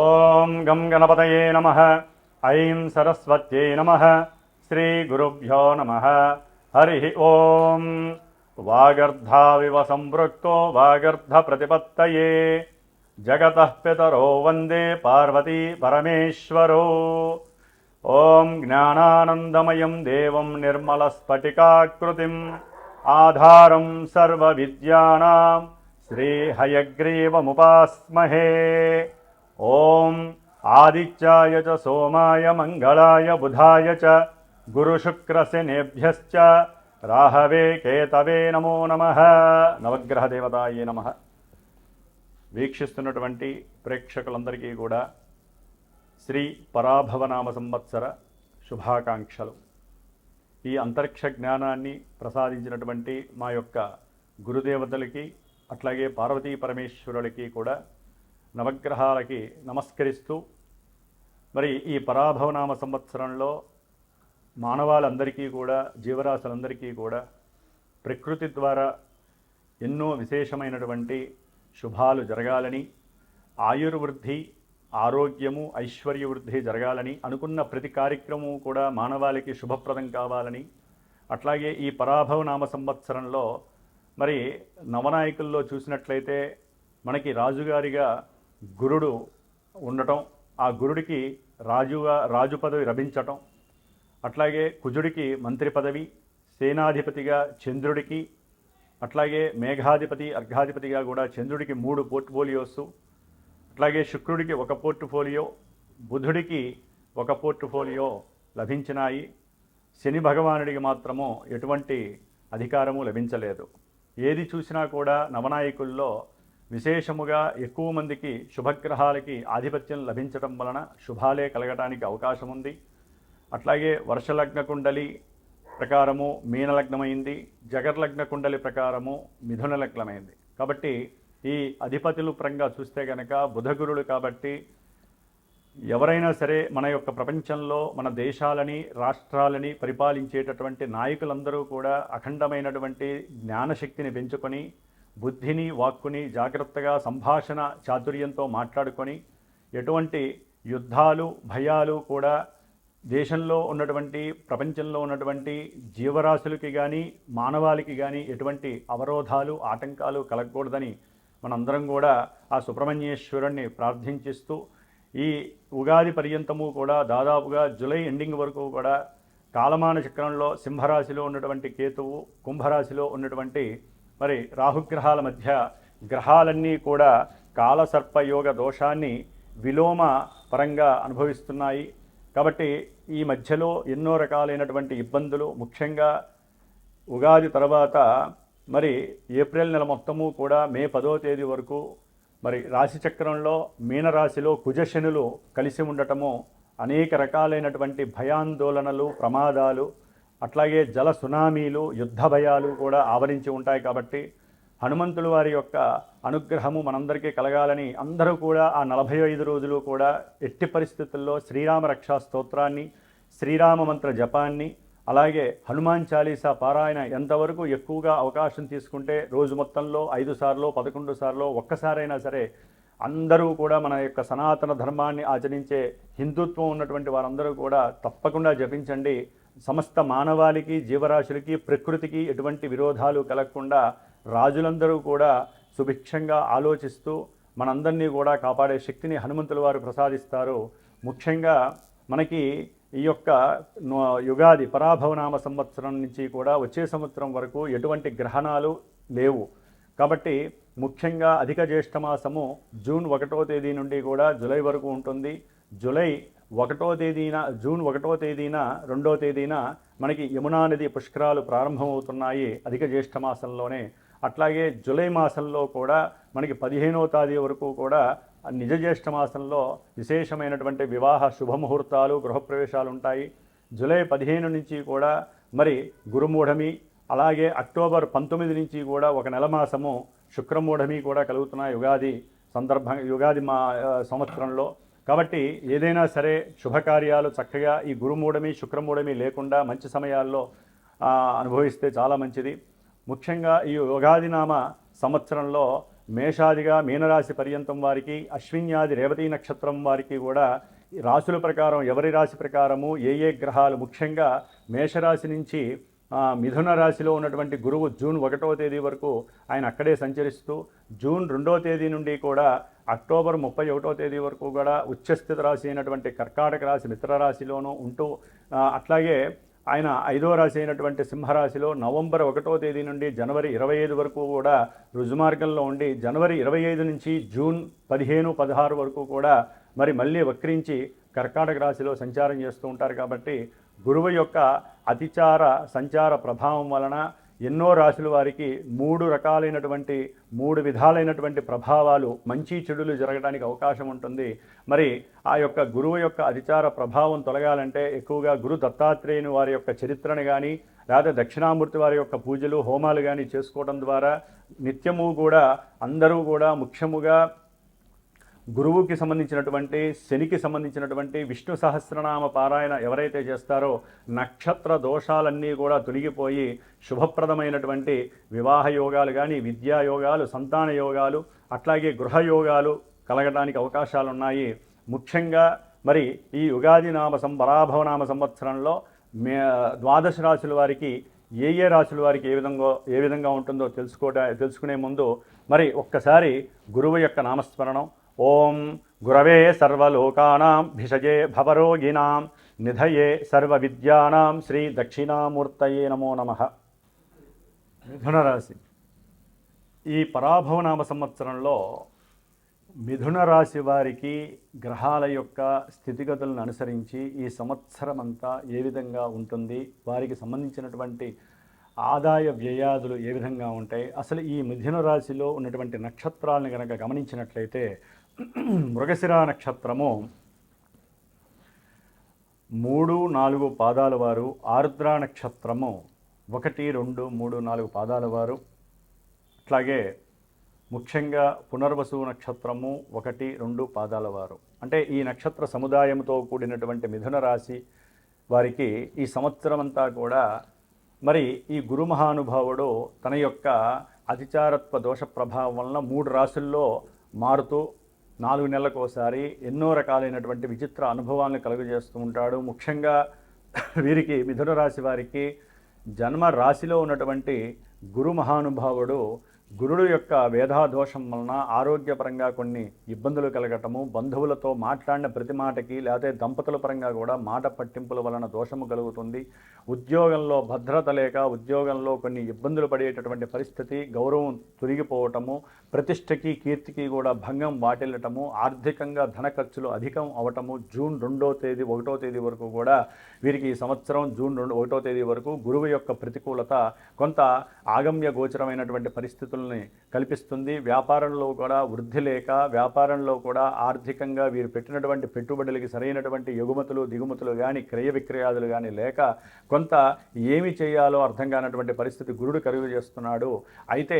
ఓం గం గణపతయే నమః. ఐం సరస్వత్యై నమః. శ్రీ గురుభ్యో నమః. హరి ఓం. వాగర్ధావివ సంపృక్తో వాగర్ధ ప్రతిపత్తయే జగతః పితరో వందే పార్వతీ పరమేశ్వరో. ఓం జ్ఞానానందమయం దేవం నిర్మలస్ఫటికాకృతిం ఆధారం సర్వవిద్యానాం శ్రీహయగ్రీవముపాస్మహే. ఓం ఆదిత్యాయ చ సోమాయ మంగళాయ బుధాయ చ గురుశుక్రశనేభ్యశ్చ రాహవే కేతవే నమో నమః. నవగ్రహ దేవతాయే నమః. వీక్షిస్తున్నటువంటి ప్రేక్షకులందరికీ కూడా శ్రీ పరాభవనామ సంవత్సర శుభాకాంక్షలు. ఈ అంతరిక్ష జ్ఞానాన్ని ప్రసాదించినటువంటి మా యొక్క గురుదేవతలకి అట్లాగే పార్వతీ పరమేశ్వరులకి కూడా నవగ్రహాలకి నమస్కరిస్తూ, మరి ఈ పరాభవనామ సంవత్సరంలో మానవాళందరికీ కూడా, జీవరాశులందరికీ కూడా ప్రకృతి ద్వారా ఎన్నో విశేషమైనటువంటి శుభాలు జరగాలని, ఆయుర్వృద్ధి, ఆరోగ్యము, ఐశ్వర్యవృద్ధి జరగాలని, అనుకున్న ప్రతి కార్యక్రమం కూడా మానవాళికి శుభప్రదం కావాలని, అట్లాగే ఈ పరాభవనామ సంవత్సరంలో మరి నవనాయకుల్లో చూసినట్లయితే మనకి రాజుగారిగా గురుడు ఉండటం, ఆ గురుడికి రాజు పదవి లభించటం, అట్లాగే కుజుడికి మంత్రి పదవి, సేనాధిపతిగా చంద్రుడికి, అట్లాగే మేఘాధిపతి అర్ఘాధిపతిగా కూడా చంద్రుడికి 3 పోర్ట్ఫోలియోస్, అట్లాగే శుక్రుడికి 1 పోర్ట్ఫోలియో, బుధుడికి 1 పోర్ట్ఫోలియో లభించినాయి. శని భగవానుడికి మాత్రము ఎటువంటి అధికారము లభించలేదు. ఏది చూసినా కూడా నవనాయకుల్లో విశేషముగా ఎక్కువ మందికి శుభగ్రహాలకి ఆధిపత్యం లభించటం వలన శుభాలే కలగటానికి అవకాశం ఉంది. అట్లాగే వర్షలగ్న కుండలి ప్రకారము మీనలగ్నమైంది, జగర్లగ్న కుండలి ప్రకారము మిథున లగ్నమైంది. కాబట్టి ఈ అధిపతులు పరంగా చూస్తే కనుక బుధగురుడు కాబట్టి ఎవరైనా సరే మన యొక్క ప్రపంచంలో మన దేశాలని, రాష్ట్రాలని పరిపాలించేటటువంటి నాయకులందరూ కూడా అఖండమైనటువంటి జ్ఞానశక్తిని పెంచుకొని, బుద్ధిని, వాక్కుని జాగ్రత్తగా సంభాషణ చాతుర్యంతో మాట్లాడుకొని, ఎటువంటి యుద్ధాలు, భయాలు కూడా దేశంలో ఉన్నటువంటి, ప్రపంచంలో ఉన్నటువంటి జీవరాశులకి కానీ మానవాళికి కానీ ఎటువంటి అవరోధాలు, ఆటంకాలు కలగకూడదని మనందరం కూడా ఆ సుబ్రహ్మణ్యేశ్వరుణ్ణి ప్రార్థించిస్తూ, ఈ ఉగాది పర్యంతము కూడా దాదాపుగా జూలై ఎండింగ్ వరకు కూడా కాలమాన చక్రంలో సింహరాశిలో ఉన్నటువంటి కేతువు, కుంభరాశిలో ఉన్నటువంటి మరి రాహుగ్రహాల మధ్య గ్రహాలన్నీ కూడా కాలసర్పయోగ దోషాన్ని విలోమ పరంగా అనుభవిస్తున్నాయి. కాబట్టి ఈ మధ్యలో ఎన్నో రకాలైనటువంటి ఇబ్బందులు, ముఖ్యంగా ఉగాది తర్వాత మరి ఏప్రిల్ నెల మొత్తము కూడా మే 10వ తేదీ వరకు మరి రాశిచక్రంలో మీనరాశిలో కుజశనులు కలిసి ఉండటము అనేక రకాలైనటువంటి భయాందోళనలు, ప్రమాదాలు, అట్లాగే జల సునామీలు, యుద్ధ భయాలు కూడా ఆవరించి ఉంటాయి. కాబట్టి హనుమంతుల వారి యొక్క అనుగ్రహము మనందరికీ కలగాలని అందరూ కూడా ఆ 45 రోజులు కూడా ఎట్టి పరిస్థితుల్లో శ్రీరామ రక్షా స్తోత్రాన్ని, శ్రీరామ మంత్ర జపాన్ని, అలాగే హనుమాన్ చాలీసా పారాయణ ఎంతవరకు ఎక్కువగా అవకాశం తీసుకుంటే రోజు మొత్తంలో 5 సార్లు, 11 సార్లు, ఒక్కసారైనా సరే అందరూ కూడా మన యొక్క సనాతన ధర్మాన్ని ఆచరించే హిందుత్వం ఉన్నటువంటి వారందరూ కూడా తప్పకుండా జపించండి. సమస్త మానవాళికి, జీవరాశులకి, ప్రకృతికి ఎటువంటి విరోధాలు కలగకుండా రాజులందరూ కూడా సుభిక్షంగా ఆలోచిస్తూ మనందరినీ కూడా కాపాడే శక్తిని హనుమంతుల వారు ప్రసాదిస్తారు. ముఖ్యంగా మనకి ఈ యొక్క యుగాది పరాభవనామ సంవత్సరం నుంచి కూడా వచ్చే సంవత్సరం వరకు ఎటువంటి గ్రహణాలు లేవు. కాబట్టి ముఖ్యంగా అధిక జ్యేష్ఠమాసము జూన్ 1వ తేదీ నుండి కూడా జూలై వరకు ఉంటుంది. జూన్ 1వ తేదీన 2వ తేదీన మనకి యమునా నది పుష్కరాలు ప్రారంభమవుతున్నాయి అధిక జ్యేష్ఠమాసంలోనే. అట్లాగే జూలై మాసంలో కూడా మనకి 15వ తేదీ వరకు కూడా నిజ జ్యేష్ఠ మాసంలో విశేషమైనటువంటి వివాహ శుభముహూర్తాలు, గృహప్రవేశాలు ఉంటాయి. జూలై 15 నుంచి కూడా మరి గురుమూఢమి, అలాగే అక్టోబర్ 19 నుంచి కూడా 1 నెల మాసము శుక్రమూఢమి కూడా కలుగుతున్నాయి యుగాది సంవత్సరంలో. కాబట్టి ఏదైనా సరే శుభకార్యాలు చక్కగా ఈ గురుమూఢమి, శుక్రమూఢమి లేకుండా మంచి సమయాల్లో అనుభవిస్తే చాలా మంచిది. ముఖ్యంగా ఈ యుగాది నామ సంవత్సరంలో మేషాదిగా మీనరాశి పర్యంతం వారికి, అశ్విన్యాది రేవతీ నక్షత్రం వారికి కూడా రాశుల ప్రకారం ఎవరి రాశి ప్రకారము ఏ ఏ గ్రహాలు, ముఖ్యంగా మేషరాశి నుంచి మిథున రాశిలో ఉన్నటువంటి గురువు జూన్ 1వ తేదీ వరకు ఆయన అక్కడే సంచరిస్తూ, జూన్ 2వ తేదీ నుండి కూడా అక్టోబర్ 31వ తేదీ వరకు కూడా ఉచ్చస్థిత రాశి అయినటువంటి కర్కాటక రాశి మిత్ర రాశిలోనూ ఉంటూ, అట్లాగే ఆయన 5వ రాశి అయినటువంటి సింహరాశిలో నవంబర్ 1వ తేదీ నుండి జనవరి 25 వరకు కూడా రుజుమార్గంలో ఉండి, జనవరి 25 నుంచి జూన్ 15, 16 వరకు కూడా మరి మళ్ళీ వక్రించి కర్కాటక రాశిలో సంచారం చేస్తూ ఉంటారు. కాబట్టి గురువు యొక్క అతిచార సంచార ప్రభావం వలన ఎన్నో రాశుల వారికి 3 విధాలైనటువంటి ప్రభావాలు, మంచి చెడులు జరగడానికి అవకాశం ఉంటుంది. మరి ఆ యొక్క గురువు యొక్క అతిచార ప్రభావం తొలగాలంటే ఎక్కువగా గురు దత్తాత్రేయుని వారి యొక్క చరిత్రను కానీ, లేదా దక్షిణామూర్తి వారి యొక్క పూజలు హోమాలు కానీ చేసుకోవడం ద్వారా నిత్యము కూడా అందరూ కూడా ముఖ్యముగా గురువుకి సంబంధించినటువంటి, శనికి సంబంధించినటువంటి విష్ణు సహస్రనామ పారాయణ ఎవరైతే చేస్తారో నక్షత్ర దోషాలన్నీ కూడా తొలగిపోయి శుభప్రదమైనటువంటి వివాహ యోగాలు కానీ, విద్యా యోగాలు, సంతాన యోగాలు, అట్లాగే గృహయోగాలు కలగడానికి అవకాశాలు ఉన్నాయి. ముఖ్యంగా మరి ఈ ఉగాది పరాభవనామ సంవత్సరంలో ద్వాదశ రాశుల వారికి ఏ రాశుల వారికి ఏ విధంగా ఉంటుందో తెలుసుకునే ముందు మరి ఒక్కసారి గురువు యొక్క నామస్మరణం. ఓం గురవే సర్వలోకానాం భిషజే భవరోగిణాం నిధయే సర్వ విద్యానాం శ్రీ దక్షిణామూర్తయే నమో నమః. మిథున రాశి ఈ పరాభవనామ సంవత్సరంలో మిథున రాశి వారికి గ్రహాల యొక్క స్థితిగతులను అనుసరించి ఈ సంవత్సరం అంతా ఏ విధంగా ఉంటుంది, వారికి సంబంధించినటువంటి ఆదాయ వ్యయాదులు ఏ విధంగా ఉంటాయి, అసలు ఈ మిథున రాశిలో ఉన్నటువంటి నక్షత్రాలను కనుక గమనించినట్లయితే మృగశిర నక్షత్రము 3, 4 పాదాల వారు, ఆరుద్ర నక్షత్రము 1, 2, 3, 4 పాదాల వారు, అట్లాగే ముఖ్యంగా పునర్వసు నక్షత్రము 1, 2 పాదాల వారు. అంటే ఈ నక్షత్ర సముదాయంతో కూడినటువంటి మిథున రాశి వారికి ఈ సంవత్సరం అంతా కూడా మరి ఈ గురు మహానుభావుడు తన యొక్క అతిచారత్వ దోష ప్రభావం వలన 3 రాశుల్లో మారుతూ 4 నెలలకు ఒకసారి ఎన్నో రకాలైనటువంటి విచిత్ర అనుభవాలను కలుగజేస్తూ ఉంటాడు. ముఖ్యంగా వీరికి మిథున రాశి వారికి జన్మ రాశిలో ఉన్నటువంటి గురు మహానుభావుడు గురుడు యొక్క వేధాదోషం వలన ఆరోగ్యపరంగా కొన్ని ఇబ్బందులు కలగటము, బంధువులతో మాట్లాడిన ప్రతి మాటకి లేకపోతే దంపతుల పరంగా కూడా మాట పట్టింపుల వలన దోషము కలుగుతుంది. ఉద్యోగంలో భద్రత లేక ఉద్యోగంలో కొన్ని ఇబ్బందులు పడేటటువంటి పరిస్థితి, గౌరవం తొలగిపోవటము, ప్రతిష్టకి కీర్తికి కూడా భంగం వాటిల్లటము, ఆర్థికంగా ధన ఖర్చులు అధికం అవటము. జూన్ 2వ తేదీ 1వ తేదీ వరకు కూడా వీరికి ఈ సంవత్సరం జూన్ 1వ తేదీ వరకు గురువు యొక్క ప్రతికూలత కొంత ఆగమ్య గోచరమైనటువంటి పరిస్థితుల్ని కల్పిస్తుంది. వ్యాపారంలో కూడా వృద్ధి లేక, వ్యాపారంలో కూడా ఆర్థికంగా వీరు పెట్టినటువంటి పెట్టుబడులకి సరైనటువంటి ఎగుమతులు దిగుమతులు కానీ, క్రయ విక్రయాదులు కానీ లేక కొంత ఏమి చేయాలో అర్థం కానటువంటి పరిస్థితి గురుడు కలుగు చేస్తున్నాడు. అయితే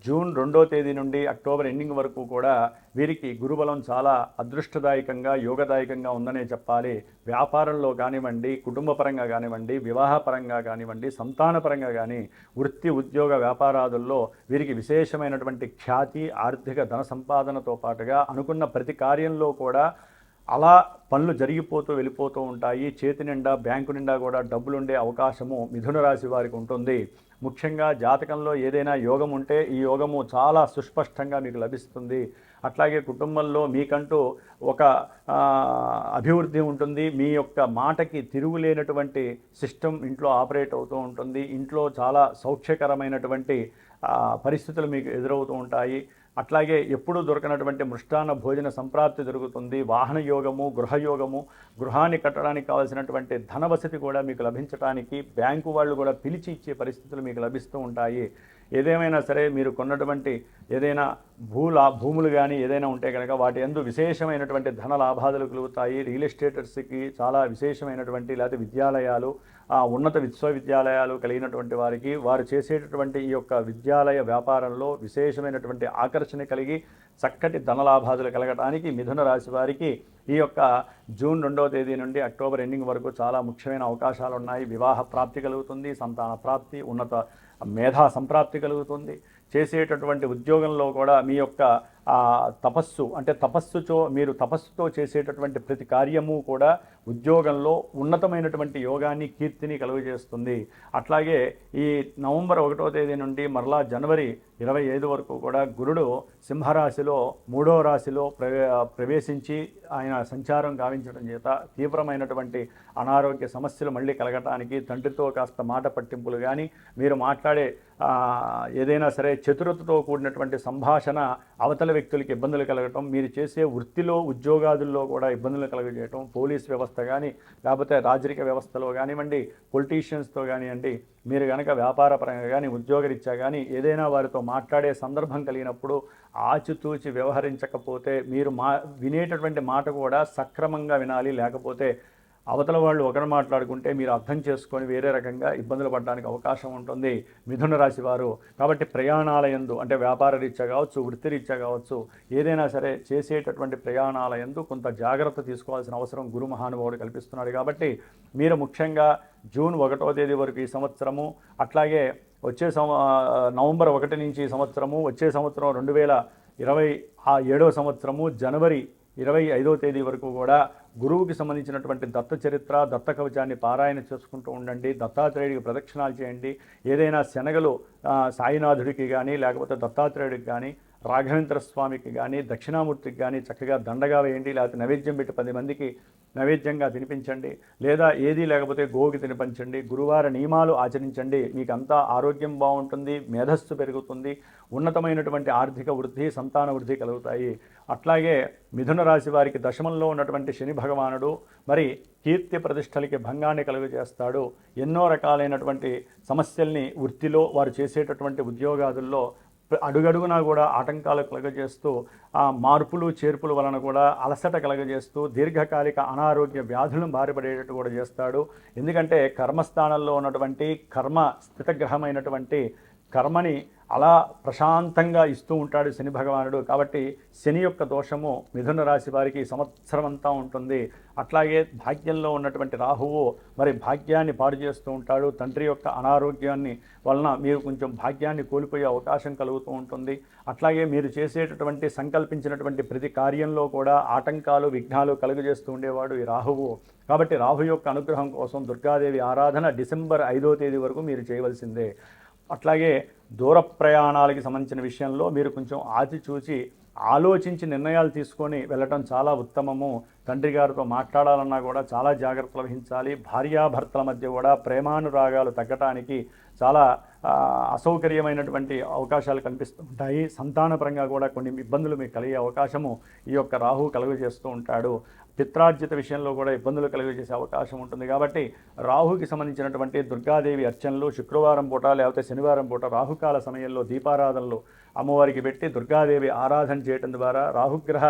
జూన్ 2వ తేదీ నుండి అక్టోబర్ ఎండింగ్ వరకు కూడా వీరికి గురుబలం చాలా అదృష్టదాయకంగా, యోగదాయకంగా ఉందనే చెప్పాలి. వ్యాపారంలో కానివ్వండి, కుటుంబపరంగా కానివ్వండి, వివాహపరంగా కానివ్వండి, సంతానపరంగా కానీ, వృత్తి ఉద్యోగ వ్యాపారాదుల్లో వీరికి విశేషమైనటువంటి ఖ్యాతి, ఆర్థిక ధన సంపాదనతో పాటుగా అనుకున్న ప్రతి కార్యంలో కూడా అలా పనులు జరిగిపోతూ వెళ్ళిపోతూ ఉంటాయి. చేతి నిండా, బ్యాంకు నిండా కూడా డబ్బులు ఉండే అవకాశము మిథున రాశి వారికి ఉంటుంది. ముఖ్యంగా జాతకంలో ఏదైనా యోగం ఉంటే ఈ యోగము చాలా సుస్పష్టంగా మీకు లభిస్తుంది. అట్లాగే కుటుంబంలో మీకంటూ ఒక అభివృద్ధి ఉంటుంది. మీ యొక్క మాటకి తిరుగులేనటువంటి సిస్టమ్ ఇంట్లో ఆపరేట్ అవుతూ ఉంటుంది. ఇంట్లో చాలా సౌఖ్యకరమైనటువంటి పరిస్థితులు మీకు ఎదురవుతూ ఉంటాయి. అట్లాగే ఎప్పుడూ దొరకనటువంటి మృష్టాన్న భోజన సంప్రాప్తి జరుగుతుంది. వాహన యోగము, గృహయోగము, గృహాన్ని కట్టడానికి కావాల్సినటువంటి ధనవసతి కూడా మీకు లభించడానికి బ్యాంకు వాళ్ళు కూడా పిలిచి ఇచ్చే పరిస్థితులు మీకు లభిస్తూ ఉంటాయి. ఏదేమైనా సరే మీరు కొన్నటువంటి ఏదైనా భూములు కానీ ఏదైనా ఉంటే కనుక వాటి యందు విశేషమైనటువంటి ధన లాభాలు కలుగుతాయి. రియల్ ఎస్టేటర్స్కి చాలా విశేషమైనటువంటి లేకపోతే విద్యాలయాలు, ఉన్నత విశ్వవిద్యాలయాలు కలిగినటువంటి వారికి వారు చేసేటటువంటి ఈ యొక్క విద్యాలయ వ్యాపారంలో విశేషమైనటువంటి ఆకర్షణ కలిగి చక్కటి ధనలాభాదులు కలగడానికి మిథున రాశి వారికి ఈ యొక్క జూన్ 2వ తేదీ నుండి అక్టోబర్ ఎండింగ్ వరకు చాలా ముఖ్యమైన అవకాశాలు ఉన్నాయి. వివాహ ప్రాప్తి కలుగుతుంది, సంతాన ప్రాప్తి, ఉన్నత మేధా సంప్రాప్తి కలుగుతుంది. చేసేటటువంటి ఉద్యోగంలో కూడా మీ యొక్క తపస్సు అంటే మీరు తపస్సుతో చేసేటటువంటి ప్రతి కార్యము కూడా ఉద్యోగంలో ఉన్నతమైనటువంటి యోగాన్ని కీర్తిని కలుగజేస్తుంది. అట్లాగే ఈ నవంబర్ 1వ తేదీ నుండి మరలా జనవరి 25 వరకు కూడా గురుడు సింహరాశిలో 3వ రాశిలో ప్రవేశించి ఆయన సంచారం గావించడం చేత తీవ్రమైనటువంటి అనారోగ్య సమస్యలు మళ్ళీ కలగటానికి, తండ్రితో కాస్త మాట పట్టింపులు కానీ, మీరు మాట్లాడే ఏదైనా సరే చతురతతో కూడినటువంటి సంభాషణ అవతల వ్యక్తులకి ఇబ్బందులు కలగటం, మీరు చేసే వృత్తిలో ఉద్యోగాదుల్లో కూడా ఇబ్బందులు కలగజేయటం, పోలీస్ వ్యవస్థ కానీ లేకపోతే రాజరిక వ్యవస్థలో కానివ్వండి, పొలిటీషియన్స్తో కానివ్వండి, మీరు కనుక వ్యాపారపరంగా కానీ ఉద్యోగరీత్యా కానీ ఏదైనా వారితో మాట్లాడే సందర్భం కలిగినప్పుడు ఆచితూచి వ్యవహరించకపోతే మీరు వినేటటువంటి మాట కూడా సక్రమంగా వినాలి. లేకపోతే అవతల వాళ్ళు ఒకరు మాట్లాడుకుంటే మీరు అర్థం చేసుకొని వేరే రకంగా ఇబ్బందులు పడడానికి అవకాశం ఉంటుంది మిథున రాశి వారు. కాబట్టి ప్రయాణాల యందు అంటే వ్యాపార రీత్యా కావచ్చు, వృత్తిరీత్యా కావచ్చు, ఏదైనా సరే చేసేటటువంటి ప్రయాణాల యందు కొంత జాగ్రత్త తీసుకోవాల్సిన అవసరం గురు మహానుభావుడు కల్పిస్తున్నాడు. కాబట్టి మీరు ముఖ్యంగా జూన్ 1వ తేదీ వరకు ఈ సంవత్సరము, అట్లాగే వచ్చే నవంబర్ 1 నుంచి ఈ సంవత్సరము, వచ్చే సంవత్సరం 2027వ సంవత్సరము జనవరి 25వ తేదీ వరకు కూడా గురువుకి సంబంధించినటువంటి దత్త చరిత్ర, దత్త కవచాన్ని పారాయణ చేసుకుంటూ ఉండండి. దత్తాత్రేయుడికి ప్రదక్షిణాలు చేయండి. ఏదైనా శనగలు సాయినాథుడికి కానీ లేకపోతే దత్తాత్రేయుడికి కానీ, రాఘవేంద్ర స్వామికి కానీ, దక్షిణామూర్తికి కానీ చక్కగా దండగా వేయండి. లేకపోతే నైవేద్యం పెట్టి 10 మందికి నైవేద్యంగా తినిపించండి. లేదా ఏది లేకపోతే గోవుకి తినిపించండి. గురువార నియమాలు ఆచరించండి. మీకంతా ఆరోగ్యం బాగుంటుంది, మేధస్సు పెరుగుతుంది, ఉన్నతమైనటువంటి ఆర్థిక వృద్ధి, సంతాన వృద్ధి కలుగుతాయి. అట్లాగే మిథున రాశి వారికి దశమంలో ఉన్నటువంటి శని భగవానుడు మరి కీర్తి ప్రతిష్టలకి భంగాన్ని కలుగజేస్తాడు. ఎన్నో రకాలైనటువంటి సమస్యల్ని వృత్తిలో వారు చేసేటటువంటి ఉద్యోగాదుల్లో అడుగడుగునా కూడా ఆటంకాలు కలగజేస్తూ, మార్పులు చేర్పుల వలన కూడా అలసట కలగజేస్తూ దీర్ఘకాలిక అనారోగ్య వ్యాధులను బారిపడేటట్టు కూడా చేస్తాడు. ఎందుకంటే కర్మస్థానంలో ఉన్నటువంటి కర్మ స్థితగ్రహమైనటువంటి కర్మని అలా ప్రశాంతంగా ఇస్తూ ఉంటాడు శని భగవానుడు. కాబట్టి శని యొక్క దోషము మిథున రాశి వారికి సంవత్సరం అంతా ఉంటుంది. అట్లాగే భాగ్యంలో ఉన్నటువంటి రాహువు మరి భాగ్యాన్ని పాడు చేస్తూ ఉంటాడు. తండ్రి యొక్క అనారోగ్యాన్ని వలన మీరు కొంచెం భాగ్యాన్ని కోల్పోయే అవకాశం కలుగుతూ ఉంటుంది. అట్లాగే మీరు చేసేటటువంటి సంకల్పించినటువంటి ప్రతి కార్యంలో కూడా ఆటంకాలు, విఘ్నాలు కలుగజేస్తూ ఉండేవాడు ఈ రాహువు. కాబట్టి రాహు యొక్క అనుగ్రహం కోసం దుర్గాదేవి ఆరాధన డిసెంబర్ 5వ తేదీ వరకు మీరు చేయవలసిందే. అట్లాగే దూర ప్రయాణాలకి సంబంధించిన విషయంలో మీరు కొంచెం ఆచిచూచి ఆలోచించి నిర్ణయాలు తీసుకొని వెళ్ళటం చాలా ఉత్తమము. తండ్రి గారితో మాట్లాడాలన్నా కూడా చాలా జాగ్రత్తలు వహించాలి. భార్యాభర్తల మధ్య కూడా ప్రేమానురాగాలు తగ్గటానికి చాలా అసౌకర్యమైనటువంటి అవకాశాలు కనిపిస్తుంటాయి. సంతానపరంగా కూడా కొన్ని ఇబ్బందులు మీకు కలిగే అవకాశము ఈ యొక్క రాహు కలుగజేస్తూ ఉంటాడు. పిత్రార్జిత విషయంలో కూడా ఇబ్బందులు కలుగజేసే అవకాశం ఉంటుంది. కాబట్టి రాహుకి సంబంధించినటువంటి దుర్గాదేవి అర్చనలు శుక్రవారం పూట లేకపోతే శనివారం పూట రాహుకాల సమయంలో దీపారాధనలు అమ్మవారికి పెట్టి దుర్గాదేవి ఆరాధన చేయడం ద్వారా రాహుగ్రహ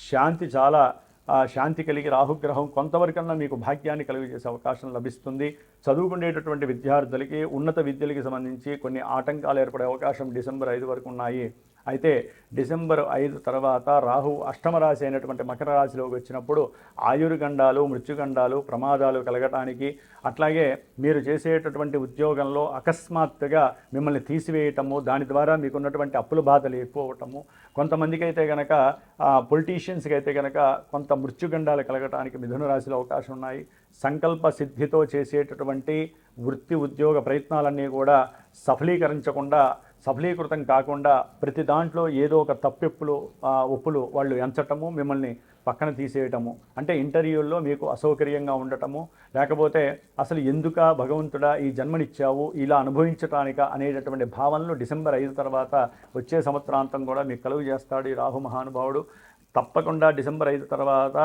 శాంతి చాలా శాంతి కలిగి రాహుగ్రహం కొంతవరకన్నా మీకు భాగ్యాన్ని కలుగజేసే అవకాశం లభిస్తుంది. చదువుకునేటటువంటి విద్యార్థులకి ఉన్నత విద్యలకి సంబంధించి కొన్ని ఆటంకాలు ఏర్పడే అవకాశం డిసెంబర్ 5 వరకు ఉన్నాయి. అయితే డిసెంబర్ 5 తర్వాత రాహు అష్టమ రాశి అయినటువంటి మకర రాశిలోకి వచ్చినప్పుడు ఆయుర్గండాలు, మృత్యుగండాలు, ప్రమాదాలు కలగటానికి, అట్లాగే మీరు చేసేటటువంటి ఉద్యోగంలో అకస్మాత్తుగా మిమ్మల్ని తీసివేయటము, దాని ద్వారా మీకున్నటువంటి అప్పుల బాధలు ఎక్కువ అవటము, కొంతమందికి అయితే కనుక పొలిటీషియన్స్కి అయితే కనుక కొంత మృత్యుగండాలు కలగటానికి మిథున రాశిలో అవకాశం ఉన్నాయి. సంకల్ప సిద్ధితో చేసేటటువంటి వృత్తి ఉద్యోగ ప్రయత్నాలన్నీ కూడా సఫలీకృతం కాకుండా ప్రతి దాంట్లో ఏదో ఒక ఒప్పులు వాళ్ళు ఎంచటము, మిమ్మల్ని పక్కన తీసేయటము, అంటే ఇంటర్వ్యూల్లో మీకు అసౌకర్యంగా ఉండటము, లేకపోతే అసలు ఎందుకా భగవంతుడా ఈ జన్మనిచ్చావు ఇలా అనుభవించటానిక అనేటటువంటి భావనలు డిసెంబర్ 5 తర్వాత వచ్చే సంవత్సరాంతం కూడా మీకు కలుగు చేస్తాడు ఈ రాహు మహానుభావుడు. తప్పకుండా డిసెంబర్ 5 తర్వాత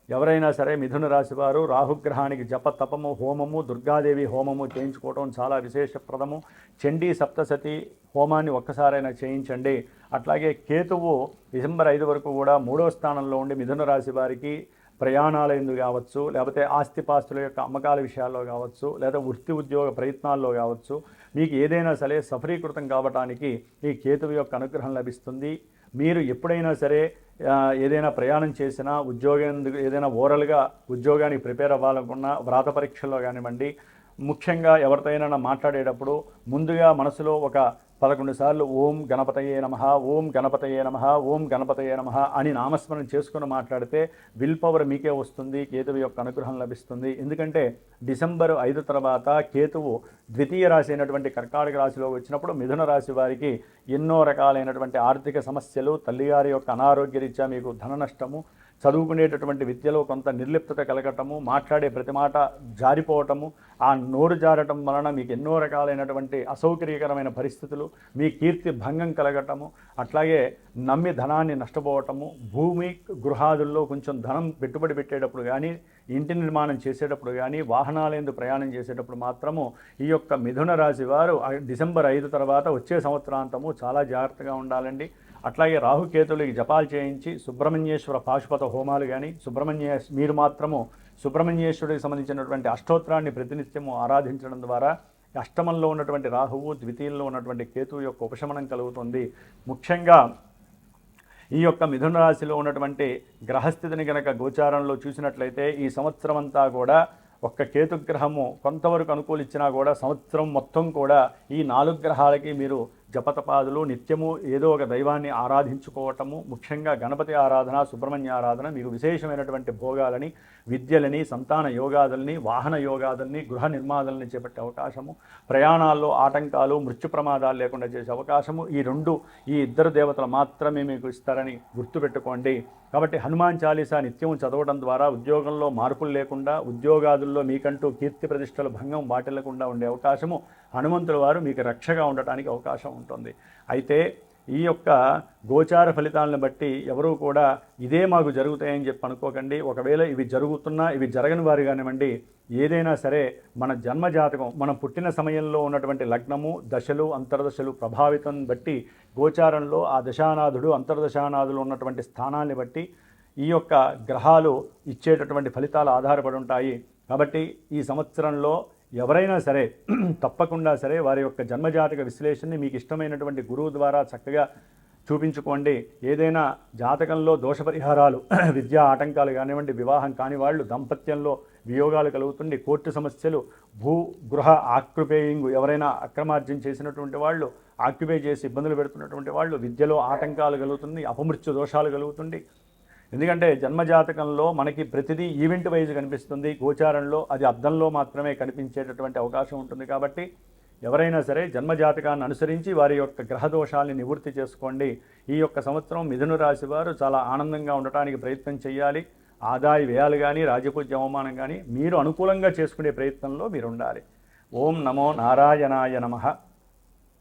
ఎవరైనా సరే మిథున రాశి వారు రాహుగ్రహానికి జప తపము, హోమము, దుర్గాదేవి హోమము చేయించుకోవటం చాలా విశేషప్రదము. చండీ సప్తసతి హోమాన్ని ఒక్కసారైనా చేయించండి. అట్లాగే కేతువు డిసెంబర్ 5 వరకు కూడా 3వ స్థానంలో ఉండి మిథున రాశి వారికి ప్రయాణాల యందు కావచ్చు, లేకపోతే ఆస్తిపాస్తుల యొక్క అమ్మకాల విషయాల్లో కావచ్చు, లేదా వృత్తి ఉద్యోగ ప్రయత్నాల్లో కావచ్చు, మీకు ఏదైనా సరే సఫలీకృతం కావడానికి ఈ కేతువు యొక్క అనుగ్రహం లభిస్తుంది. మీరు ఎప్పుడైనా సరే ఏదైనా ప్రయాణం చేసినా, ఉద్యోగం ఏదైనా ఓరల్గా ఉద్యోగానికి ప్రిపేర్ అవ్వాలనుకున్నా, వ్రాత పరీక్షల్లో కానివ్వండి, ముఖ్యంగా ఎవరితోనైనా మాట్లాడేటప్పుడు ముందుగా మనసులో ఒక 11 సార్లు ఓం గణపతయే నమః, ఓం గణపతయే నమః, ఓం గణపతయే నమః అని నామస్మరణ చేసుకుని మాట్లాడితే విల్ పవర్ మీకే వస్తుంది, కేతువు యొక్క అనుగ్రహం లభిస్తుంది. ఎందుకంటే డిసెంబర్ 5 తర్వాత కేతువు ద్వితీయ రాశి అయినటువంటి కర్కాటక రాశిలో వచ్చినప్పుడు మిథున రాశి వారికి ఎన్నో రకాలైనటువంటి ఆర్థిక సమస్యలు, తల్లిగారి యొక్క అనారోగ్య రీత్యా మీకు ధన నష్టము, చదువుకునేటటువంటి విద్యలో కొంత నిర్లిప్తత కలగటము, మాట్లాడే ప్రతి మాట జారిపోవటము, ఆ నోరు జారటం వలన మీకు ఎన్నో రకాలైనటువంటి అసౌకర్యకరమైన పరిస్థితులు, మీ కీర్తి భంగం కలగటము, అట్లాగే నమ్మి ధనాన్ని నష్టపోవటము, భూమి గృహాదుల్లో కొంచెం ధనం పెట్టుబడి పెట్టేటప్పుడు కానీ, ఇంటి నిర్మాణం చేసేటప్పుడు కానీ, వాహనాలందు ప్రయాణం చేసేటప్పుడు మాత్రము ఈ యొక్క మిథున రాశి వారు డిసెంబర్ 5 తర్వాత వచ్చే సంవత్సరాంతము చాలా జాగ్రత్తగా ఉండాలండి. అట్లాగే రాహుకేతులకి జపాలు చేయించి సుబ్రహ్మణ్యేశ్వర పాశుపత హోమాలు కానీ, మీరు మాత్రము సుబ్రహ్మణ్యేశ్వరుడికి సంబంధించినటువంటి అష్టోత్తరాన్ని ప్రతినిత్యము ఆరాధించడం ద్వారా అష్టమంలో ఉన్నటువంటి రాహువు, ద్వితీయంలో ఉన్నటువంటి కేతువు యొక్క ఉపశమనం కలుగుతుంది. ముఖ్యంగా ఈ యొక్క మిథున రాశిలో ఉన్నటువంటి గ్రహస్థితిని కనుక గోచారంలో చూసినట్లయితే ఈ సంవత్సరం అంతా కూడా ఒక్క కేతుగ్రహము కొంతవరకు అనుకూలించినా కూడా సంవత్సరం మొత్తం కూడా ఈ 4 గ్రహాలకి మీరు జపతపాదులు నిత్యము ఏదో ఒక దైవాన్ని ఆరాధించుకోవటము, ముఖ్యంగా గణపతి ఆరాధన, సుబ్రహ్మణ్య ఆరాధన మీకు విశేషమైనటువంటి భోగాలని, విద్యలని, సంతాన యోగాదుల్ని, వాహన యోగాదుల్ని, గృహ నిర్మాణాలని చేపట్టే అవకాశము, ప్రయాణాల్లో ఆటంకాలు, మృత్యు ప్రమాదాలు లేకుండా చేసే అవకాశము ఈ ఇద్దరు దేవతలు మాత్రమే మీకు ఇస్తారని గుర్తుపెట్టుకోండి. కాబట్టి హనుమాన్ చాలీసా నిత్యం చదవడం ద్వారా ఉద్యోగంలో మార్పులు లేకుండా, ఉద్యోగాదుల్లో మీకంటూ కీర్తి ప్రతిష్టలు భంగం వాటిల్లకుండా ఉండే అవకాశము, హనుమంతుల వారు మీకు రక్షగా ఉండటానికి అవకాశం ఉంటుంది. అయితే ఈ యొక్క గోచార ఫలితాలను బట్టి ఎవరూ కూడా ఇదే మాకు జరుగుతాయని చెప్పి అనుకోకండి. ఒకవేళ ఇవి జరుగుతున్నా, ఇవి జరగని వారు కానివ్వండి, ఏదైనా సరే మన జన్మజాతకం, మనం పుట్టిన సమయంలో ఉన్నటువంటి లగ్నము, దశలు, అంతర్దశలు ప్రభావితం బట్టి గోచారంలో ఆ దశానాథుడు, అంతర్దశానాథులు ఉన్నటువంటి స్థానాన్ని బట్టి ఈ యొక్క గ్రహాలు ఇచ్చేటటువంటి ఫలితాలు ఆధారపడి ఉంటాయి. కాబట్టి ఈ సంవత్సరంలో ఎవరైనా సరే తప్పకుండా సరే వారి యొక్క జన్మజాతక విశ్లేషణని మీకు ఇష్టమైనటువంటి గురువు ద్వారా చక్కగా చూపించుకోండి. ఏదైనా జాతకంలో దోష పరిహారాలు, విద్యా ఆటంకాలు కానివ్వండి, వివాహం కాని వాళ్ళు, దాంపత్యంలో వియోగాలు కలుగుతుండి, కోర్టు సమస్యలు, గృహ ఆక్యుపేయింగ్, ఎవరైనా అక్రమార్జన చేసినటువంటి వాళ్ళు, ఆక్యుపై చేసి ఇబ్బందులు పెడుతున్నటువంటి వాళ్ళు, విద్యలో ఆటంకాలు కలుగుతుంది, అపమృత్యు దోషాలు కలుగుతుంది. ఎందుకంటే జన్మజాతకంలో మనకి ప్రతిదీ ఈవెంట్ వైజ్ కనిపిస్తుంది, గోచారంలో అది అద్దంలో మాత్రమే కనిపించేటటువంటి అవకాశం ఉంటుంది. కాబట్టి ఎవరైనా సరే జన్మజాతకాన్ని అనుసరించి వారి యొక్క గ్రహదోషాలని నివృత్తి చేసుకోండి. ఈ యొక్క సంవత్సరం మిథున రాశి వారు చాలా ఆనందంగా ఉండటానికి ప్రయత్నం చేయాలి. ఆదాయ వ్యయాలు కానీ, రాజపూజ్య అవమానం కానీ మీరు అనుకూలంగా చేసుకునే ప్రయత్నంలో మీరు ఉండాలి. ఓం నమో నారాయణాయ నమః.